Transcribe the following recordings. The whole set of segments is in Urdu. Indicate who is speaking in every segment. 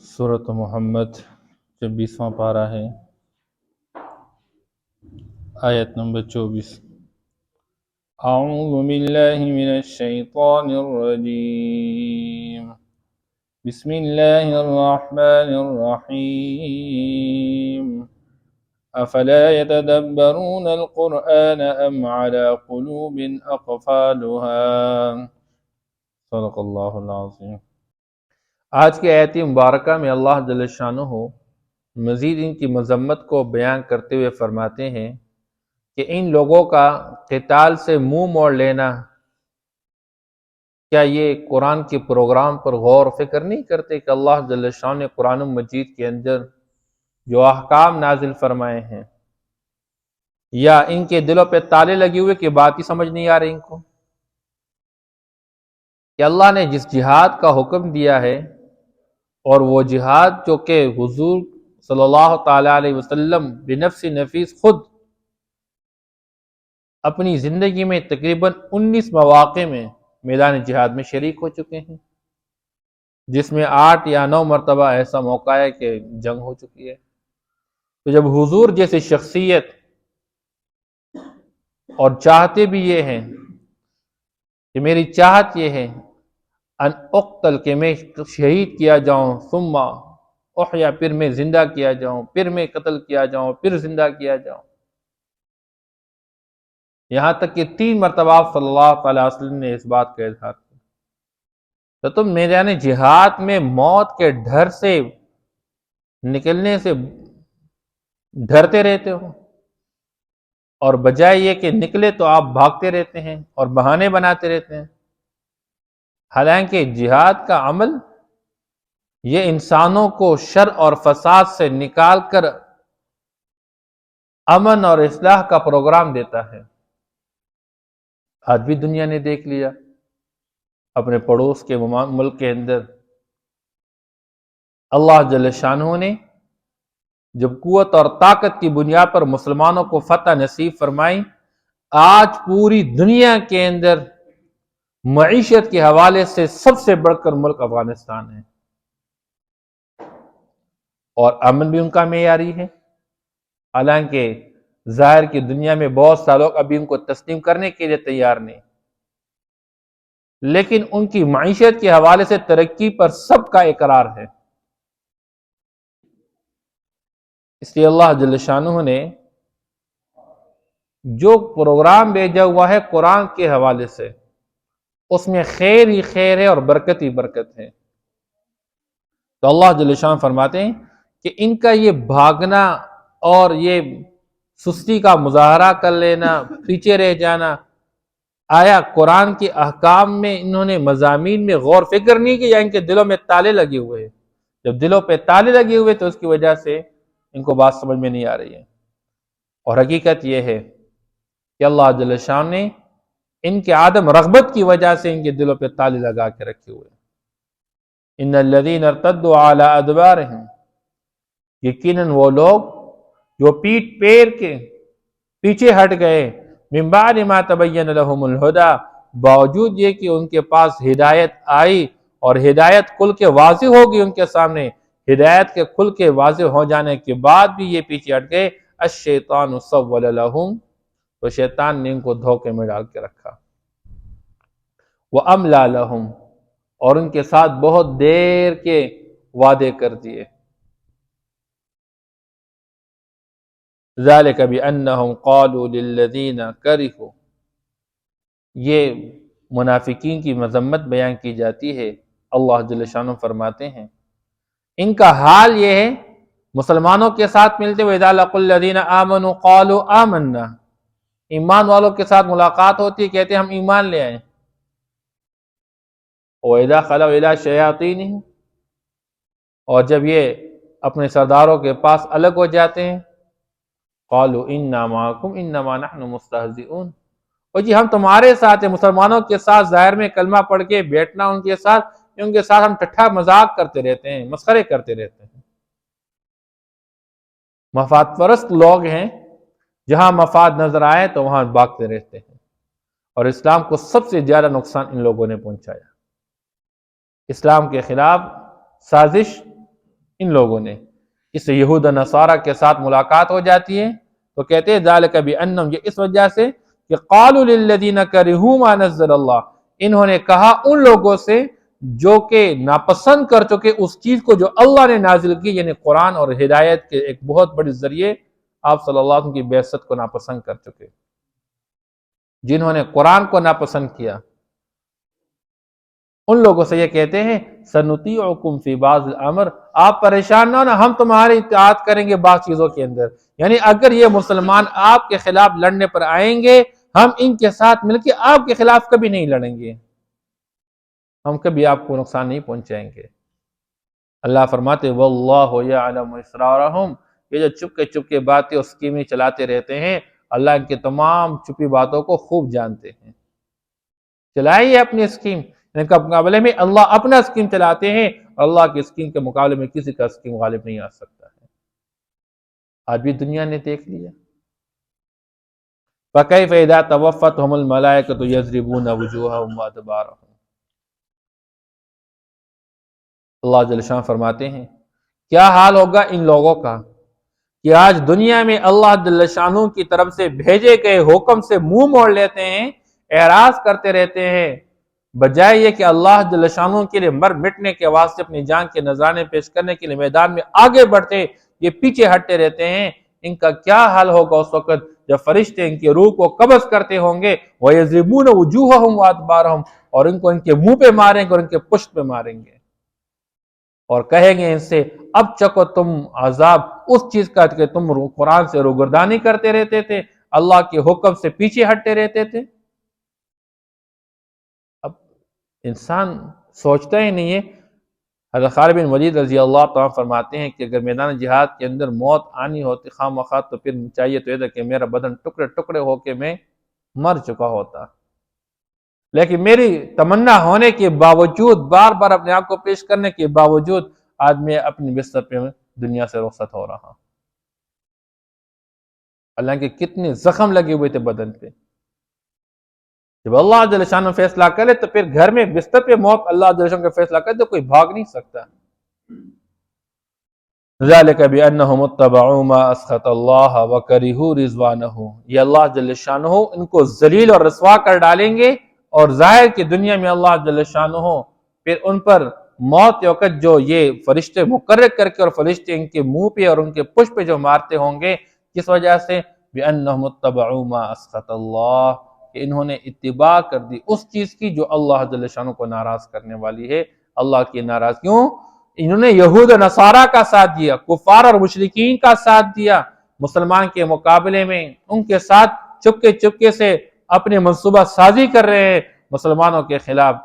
Speaker 1: سورۃ محمد 26واں پارہ ہے، آیت نمبر 24۔ اعوذ باللہ من الشیطان الرجیم، بسم اللہ الرحمن الرحیم، افلا يتدبرون القرآن ام على قلوب اقفالها۔ صدق اللہ العظیم۔ آج کی آیت مبارکہ میں اللہ جل شانہ مزید ان کی مذمت کو بیان کرتے ہوئے فرماتے ہیں کہ ان لوگوں کا قتال سے منہ موڑ لینا، کیا یہ قرآن کے پروگرام پر غور و فکر نہیں کرتے کہ اللہ جل شانہ نے قرآن مجید کے اندر جو احکام نازل فرمائے ہیں، یا ان کے دلوں پہ تالے لگے ہوئے کہ بات ہی سمجھ نہیں آ رہی ان کو، کہ اللہ نے جس جہاد کا حکم دیا ہے، اور وہ جہاد جو کہ حضور صلی اللہ تعالیٰ علیہ وسلم بنفس نفیس خود اپنی زندگی میں تقریباً 19 مواقع میں میدان جہاد میں شریک ہو چکے ہیں، جس میں 8 یا 9 مرتبہ ایسا موقع ہے کہ جنگ ہو چکی ہے۔ تو جب حضور جیسی شخصیت اور چاہتے بھی یہ ہیں کہ میری چاہت یہ ہے ان اقتل، کہ میں شہید کیا جاؤں، ثم احیا، پھر میں زندہ کیا جاؤں، پھر میں قتل کیا جاؤں، پھر زندہ کیا جاؤں، یہاں تک کہ 3 مرتبہ صلی اللہ تعالی وسلم نے اس بات کا اظہار کیا۔ تو تم میدان جہاد میں موت کے ڈر سے نکلنے سے ڈرتے رہتے ہو، اور بجائے یہ کہ نکلے تو آپ بھاگتے رہتے ہیں اور بہانے بناتے رہتے ہیں، حالانکہ جہاد کا عمل یہ انسانوں کو شر اور فساد سے نکال کر امن اور اصلاح کا پروگرام دیتا ہے۔ آج بھی دنیا نے دیکھ لیا، اپنے پڑوس کے ملک کے اندر اللہ جل شانہ نے جب قوت اور طاقت کی بنیاد پر مسلمانوں کو فتح نصیب فرمائی، آج پوری دنیا کے اندر معیشت کے حوالے سے سب سے بڑھ کر ملک افغانستان ہے، اور امن بھی ان کا معیاری ہے، حالانکہ ظاہر کی دنیا میں بہت سا لوگ ابھی ان کو تسلیم کرنے کے لیے تیار نہیں، لیکن ان کی معیشت کے حوالے سے ترقی پر سب کا اقرار ہے۔ اس لیے اللہ جل شانہ نے جو پروگرام بھیجا ہوا ہے قرآن کے حوالے سے، اس میں خیر ہی خیر ہے اور برکت ہی برکت ہے۔ تو اللہ جل شانہ فرماتے ہیں کہ ان کا یہ بھاگنا اور یہ سستی کا مظاہرہ کر لینا، پیچھے رہ جانا، آیا قرآن کے احکام میں انہوں نے مضامین میں غور فکر نہیں کی، یا ان کے دلوں میں تالے لگے ہوئے ہیں؟ جب دلوں پہ تالے لگے ہوئے تو اس کی وجہ سے ان کو بات سمجھ میں نہیں آ رہی ہے، اور حقیقت یہ ہے کہ اللہ جل شانہ نے ان کے عدم رغبت کی وجہ سے ان کے دلوں پہ تالے لگا کے رکھے ہوئے۔ ان الذین ارتدوا علی ادبارہم، یقیناً وہ لوگ جو پیٹ پیر کے پیچھے ہٹ گئے، من بعد ما تبین لهم الہدی، باوجود یہ کہ ان کے پاس ہدایت آئی اور ہدایت کھل کے واضح ہوگی ان کے سامنے، ہدایت کے کھل کے واضح ہو جانے کے بعد بھی یہ پیچھے ہٹ گئے، الشیطان سول لهم، تو شیطان نے ان کو دھوکے میں ڈال کے رکھا، وَأَمْلَى لَهُمْ، اور ان کے ساتھ بہت دیر کے وعدے کر دیے۔ ذَلِكَ بِأَنَّهُمْ قَالُوا لِلَّذِينَ كَرِهُوا، یہ منافقین کی مذمت بیان کی جاتی ہے۔ اللہ جل شانہ فرماتے ہیں ان کا حال یہ ہے، مسلمانوں کے ساتھ ملتے ہوئے اذا لقوا الذین آمنوا قالوا آمنا، ایمان والوں کے ساتھ ملاقات ہوتی ہے، کہتے ہیں ہم ایمان لے آئے، وَإِذَا خَلَوْا إِلَىٰ شَيَاطِینِهِمْ، اور جب یہ اپنے سرداروں کے پاس الگ ہو جاتے ہیں، قَالُوا إِنَّا مَعَكُمْ إِنَّمَا نَحْنُ مُسْتَهْزِئُونَ، اور جی ہم تمہارے ساتھ ہیں، مسلمانوں کے ساتھ ظاہر میں کلمہ پڑھ کے بیٹھنا ان کے ساتھ ہم ٹھٹھا مذاق کرتے رہتے ہیں، مسخرے کرتے رہتے ہیں۔ مفاد پرست لوگ ہیں، جہاں مفاد نظر آئے تو وہاں بھاگتے رہتے ہیں، اور اسلام کو سب سے زیادہ نقصان ان لوگوں نے پہنچایا۔ اسلام کے خلاف سازش ان لوگوں نے اس یہود و نصارہ کے ساتھ ملاقات ہو جاتی ہے تو کہتے ہیں ذالک بانہم، یہ اس وجہ سے کہ قالوا للذین کرہوا ما نزل اللہ، انہوں نے کہا ان لوگوں سے جو کہ ناپسند کر چکے اس چیز کو جو اللہ نے نازل کی، یعنی قرآن اور ہدایت کے ایک بہت بڑے ذریعے آپ صلی اللہ علیہ وسلم کی بعثت کو ناپسند کر چکے، جنہوں نے قرآن کو ناپسند کیا، ان لوگوں سے یہ کہتے ہیں سنطیعکم فی بعض الامر، آپ پریشان نہ ہونا، ہم تمہاری اطاعت کریں گے بعض چیزوں کے اندر، یعنی اگر یہ مسلمان آپ کے خلاف لڑنے پر آئیں گے، ہم ان کے ساتھ مل کے آپ کے خلاف کبھی نہیں لڑیں گے، ہم کبھی آپ کو نقصان نہیں پہنچائیں گے۔ اللہ فرماتے واللہ یعلم اسرارہم، یہ جو چپ کے باتیں اور اسکیمیں چلاتے رہتے ہیں، اللہ ان کے تمام چھپی باتوں کو خوب جانتے ہیں۔ چلائیے اپنی اسکیم، ان کے مقابلے میں اللہ اپنا اسکیم چلاتے ہیں، اللہ کی اسکیم کے مقابلے میں کسی کا اسکیم غالب نہیں آ سکتا ہے۔ آج بھی دنیا نے دیکھ لیا۔ فَكَيْفَ إِذَا تَوَفَّتْهُمُ الْمَلَائِكَةُ يَضْرِبُونَ وُجُوهَهُمْ وَأَدْبَارَهُمْ۔ اللہ جل شان فرماتے ہیں کیا حال ہوگا ان لوگوں کا کہ آج دنیا میں اللہ جل شانہ کی طرف سے بھیجے گئے حکم سے منہ موڑ لیتے ہیں، اعراض کرتے رہتے ہیں، بجائے یہ کہ اللہ جل شانہ کے لیے مر مٹنے کے واسطے اپنی جان کے نذرانے پیش کرنے کے لیے میدان میں آگے بڑھتے، یہ پیچھے ہٹتے رہتے ہیں۔ ان کا کیا حال ہوگا اس وقت جب فرشتے ان کی روح کو قبض کرتے ہوں گے، وَيَضْرِبُونَ وُجُوهَهُمْ وَأَدْبَارَهُمْ، اور ان کو ان کے منہ پہ ماریں گے اور ان کے پشت پہ ماریں گے، اور کہیں گے ان سے اب چکو تم عذاب اس چیز کا کہ تم قرآن سے روگردانی کرتے رہتے تھے، اللہ کے حکم سے پیچھے ہٹتے رہتے تھے۔ اب انسان سوچتا ہی نہیں ہے۔ حضرت خالد بن ولید رضی اللہ تعالیٰ فرماتے ہیں کہ اگر میدان جہاد کے اندر موت آنی ہوتی خواہ مخواہ تو پھر چاہیے تو یہ تھا کہ میرا بدن ٹکڑے ٹکڑے ہو کے میں مر چکا ہوتا، لیکن میری تمنا ہونے کے باوجود، بار بار اپنے آپ کو پیش کرنے کے باوجود، آج میں اپنی بستر پہ دنیا سے رخصت ہو رہا ہوں۔ اللہ کے کتنے زخم لگے ہوئے تھے بدن پہ۔ جب اللہ جل شانہ فیصلہ کرے تو پھر گھر میں بستر پہ موت اللہ جل شانہ کا فیصلہ کرے تو کوئی بھاگ نہیں سکتا۔ ذالک بانہم اتبعوا ما اسخط اللہ وکرہوا رضوانہ، یہ اللہ جل شانہ ان کو ذلیل اور رسوا کر ڈالیں گے، اور ظاہر کی دنیا میں اللہ جل شانہ پھر ان پر موت وقت جو یہ فرشتے مقرر کر کے اور فرشتے ان کے منہ پہ اور ان کے پشت پہ جو مارتے ہوں گے، کس وجہ سے؟ بانہم اتبعوا ما اسخط اللہ، کہ انہوں نے اتباع کر دی اس چیز کی جو اللہ جل شانہ کو ناراض کرنے والی ہے۔ اللہ کی ناراضگیوں، انہوں نے یہود و نصارہ کا ساتھ دیا، کفار اور مشرکین کا ساتھ دیا مسلمان کے مقابلے میں، ان کے ساتھ چپکے سے اپنے منصوبہ سازی کر رہے ہیں مسلمانوں کے خلاف۔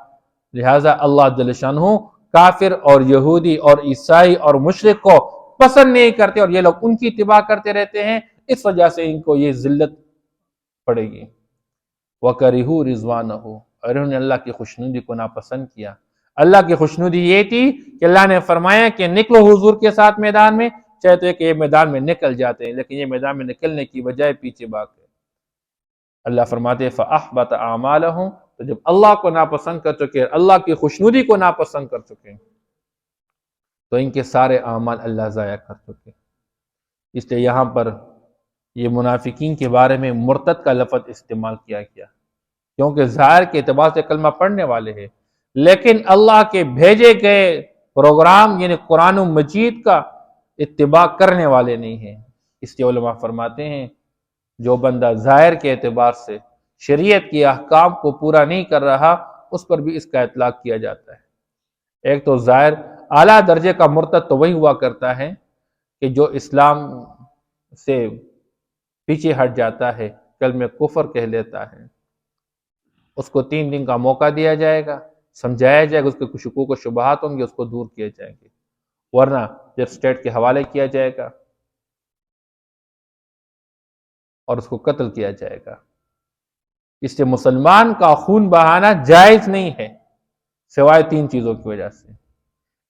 Speaker 1: لہٰذا اللہ جل شانہ کافر اور یہودی اور عیسائی اور مشرک کو پسند نہیں کرتے، اور یہ لوگ ان کی اتباع کرتے رہتے ہیں، اس وجہ سے ان کو یہ ذلت پڑے گی۔ وَكَرِهُوا رِضْوَانَهُ، اور انہوں نے اللہ کی خوشنودی کو ناپسند کیا۔ اللہ کی خوشنودی یہ تھی کہ اللہ نے فرمایا کہ نکلو حضور کے ساتھ میدان میں، چاہے تو کہ یہ میدان میں نکل جاتے ہیں، لیکن یہ میدان میں نکلنے کی بجائے پیچھے بھاگ گئے۔ اللہ فرماتے ہیں فَأَحْبَطَ أَعْمَالَهُمْ، تو جب اللہ کو ناپسند کر چکے، اللہ کی خوشنودی کو ناپسند کر چکے، تو ان کے سارے اعمال اللہ ضائع کر چکے۔ اس لیے یہاں پر یہ منافقین کے بارے میں مرتد کا لفظ استعمال کیا گیا، کیونکہ ظاہر کے اعتبار سے کلمہ پڑھنے والے ہیں، لیکن اللہ کے بھیجے گئے پروگرام یعنی قرآن مجید کا اتباع کرنے والے نہیں ہیں۔ اس لیے علماء فرماتے ہیں جو بندہ ظاہر کے اعتبار سے شریعت کے احکام کو پورا نہیں کر رہا، اس پر بھی اس کا اطلاق کیا جاتا ہے۔ ایک تو ظاہر اعلیٰ درجے کا مرتد تو وہی ہوا کرتا ہے کہ جو اسلام سے پیچھے ہٹ جاتا ہے، کلمہ کفر کہہ لیتا ہے، اس کو 3 دن کا موقع دیا جائے گا، سمجھایا جائے گا، اس کے کچھ شکوک و شبہات ہوں گے، اس کو دور کیے جائیں گے، ورنہ جب اسٹیٹ کے حوالے کیا جائے گا اور اس کو قتل کیا جائے گا۔ اس سے مسلمان کا خون بہانا جائز نہیں ہے، سوائے 3 چیزوں کی وجہ سے۔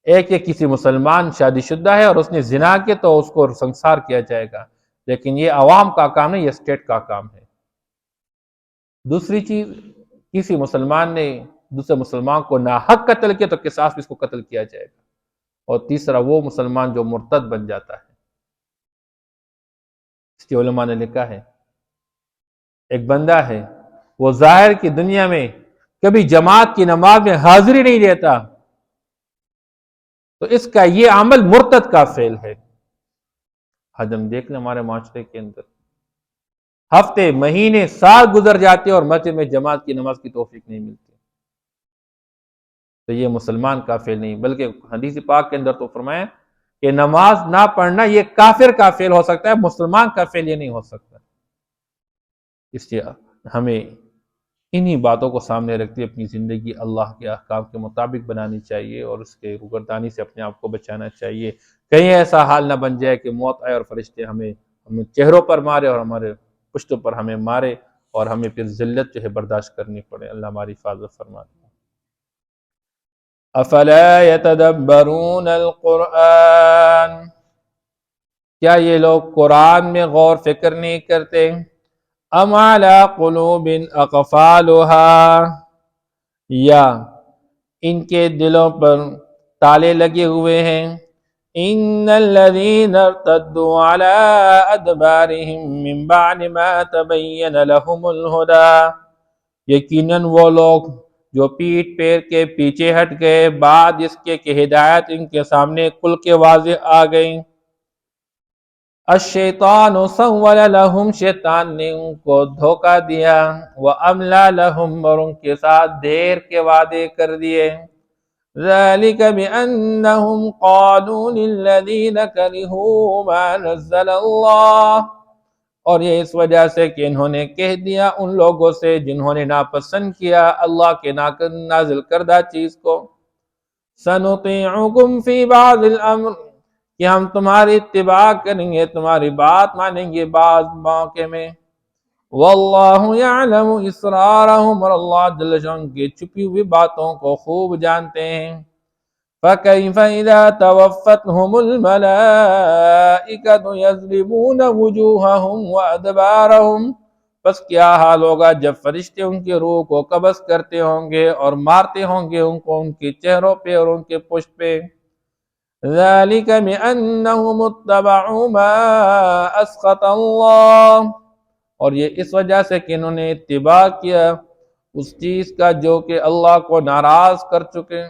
Speaker 1: ایک یہ کسی مسلمان شادی شدہ ہے اور اس نے زنا کیا تو اس کو سنسار کیا جائے گا، لیکن یہ عوام کا کام نہیں، یہ اسٹیٹ کا کام ہے۔ دوسری چیز، کسی مسلمان نے دوسرے مسلمان کو ناحق قتل کیا تو قصاص بھی اس کو قتل کیا جائے گا۔ اور تیسرا وہ مسلمان جو مرتد بن جاتا ہے۔ اس کی علماء نے لکھا ہے ایک بندہ ہے وہ ظاہر کی دنیا میں کبھی جماعت کی نماز میں حاضری نہیں دیتا، تو اس کا یہ عمل مرتد کا فعل ہے۔ آج ہم دیکھ لیں ہمارے معاشرے کے اندر ہفتے مہینے سال گزر جاتے اور مسجد میں جماعت کی نماز کی توفیق نہیں ملتی، تو یہ مسلمان کا فعل نہیں، بلکہ حدیث پاک کے اندر تو فرمایا کہ نماز نہ پڑھنا یہ کافر کا فعل ہو سکتا ہے، مسلمان کا فعل یہ نہیں ہو سکتا۔ اس لیے ہمیں انہی باتوں کو سامنے رکھتے اپنی زندگی اللہ کے احکام کے مطابق بنانی چاہیے اور اس کے روگردانی سے اپنے آپ کو بچانا چاہیے۔ کہیں ایسا حال نہ بن جائے کہ موت آئے اور فرشتے ہمیں چہروں پر مارے اور ہمارے پشتوں پر ہمیں مارے اور ہمیں پھر ذلت جو ہے برداشت کرنی پڑے۔ اللہ ہماری حفاظت فرمائے۔ افلا یتدبرون القرآن، کیا یہ لوگ قرآن میں غور فکر نہیں کرتے؟ ام علی قلوب اقفالها، یا ان کے دلوں پر تالے لگے ہوئے ہیں۔ ان الذین ارتدوا علی ادبارهم من بعد ما تبین لهم الہدی، یقیناً وہ لوگ جو پیٹ پیر کے پیچھے ہٹ گئے بعد اس کے کہ ہدایت ان کے سامنے کھل کے واضح آ گئی۔ الشیطان سول لہم، شیطان نے ان کو دھوکہ دیا، وَأَمْلَى لَهُمْ، اور ان کے ساتھ دیر کے وعدے کر دیے۔ ذَلِكَ بِأَنَّهُمْ قَالُوا لِلَّذِينَ كَرِهُوا مَا نَزَّلَ اللَّهُ، اور یہ اس وجہ سے کہ انہوں نے کہہ دیا ان لوگوں سے جنہوں نے ناپسند کیا اللہ کے نازل کردہ چیز کو، سَنُطِيعُكُمْ فِي بَعْضِ الْأَمْرِ، کہ ہم تمہاری اتباع کریں گے، تمہاری بات مانیں گے بعض موقع میں۔ واللہ یعلم اسرارہم، اور اللہ جل شان کی چھپی ہوئی باتوں کو خوب جانتے ہیں۔ فکیف اذا توفتہم الملائکۃ یضربون وجوہہم وادبارہم، پس کیا حال ہوگا جب فرشتے ان کی روح کو قبض کرتے ہوں گے اور مارتے ہوں گے ان کو ان کے چہروں پہ اور ان کے پشت پہ۔ ذَلِكَ بِأَنَّهُمُ اتَّبَعُوا مَا أَسْخَطَ اللَّهُ، اور یہ اس وجہ سے کہ انہوں نے اتباع کیا اس چیز کا جو کہ اللہ کو ناراض کر چکے،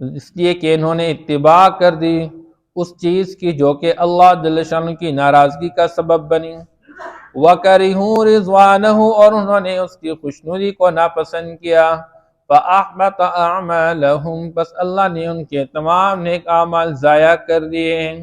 Speaker 1: اس لیے کہ انہوں نے اتباع کر دی اس چیز کی جو کہ اللہ جل شانہ کی ناراضگی کا سبب بنی۔ وَكَرِهُوا رِضْوَانَهُ، اور انہوں نے اس کی خوشنودی کو ناپسند کیا۔ فَأَحْبَطَ أَعْمَالَهُمْ، بس اللہ نے ان کے تمام نیک اعمال ضائع کر دیے ہیں۔